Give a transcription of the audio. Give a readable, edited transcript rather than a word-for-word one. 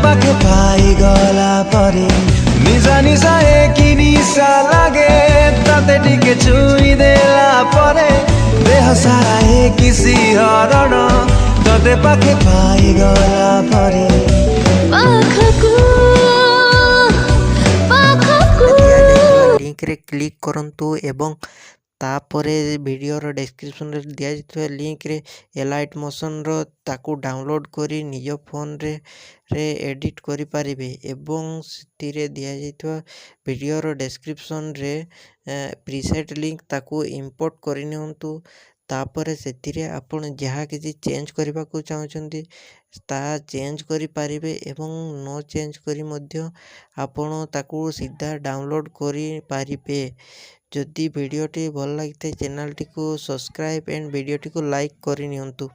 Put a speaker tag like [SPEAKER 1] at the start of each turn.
[SPEAKER 1] पाखे पाई गला परे निजा निजा एक निशा लागे ताते टिके छुई देला परे देह सारा एक सिहरण तते पाखे पाई गला परे
[SPEAKER 2] लिंक रे क्लिक करंतु एवं तापरे वीडियोर डिस्क्रिप्शन रे दिया जाइଥିବା लिंक रे एलाइट मोशन रो ताकू डाउनलोड करी निज फोन रे एडिट करि पारिबे एवं सितिरे दिया जाइଥିବା वीडियोर डिस्क्रिप्शन रे प्रीसेट लिंक ताकू इंपोर्ट करि नियंतु तापरे सेतिरे आपण जहाँ किसी चेंज करबा को चाहछंती ता चेंज करि पारिबे एवं नो चेंज करी मध्य आपण ताकू सीधा डाउनलोड करि पारिबे। जदि वीडियोटी भल लगी चैनल टी को सब्सक्राइब एंड वीडियोटी को लाइक करि नियंतु।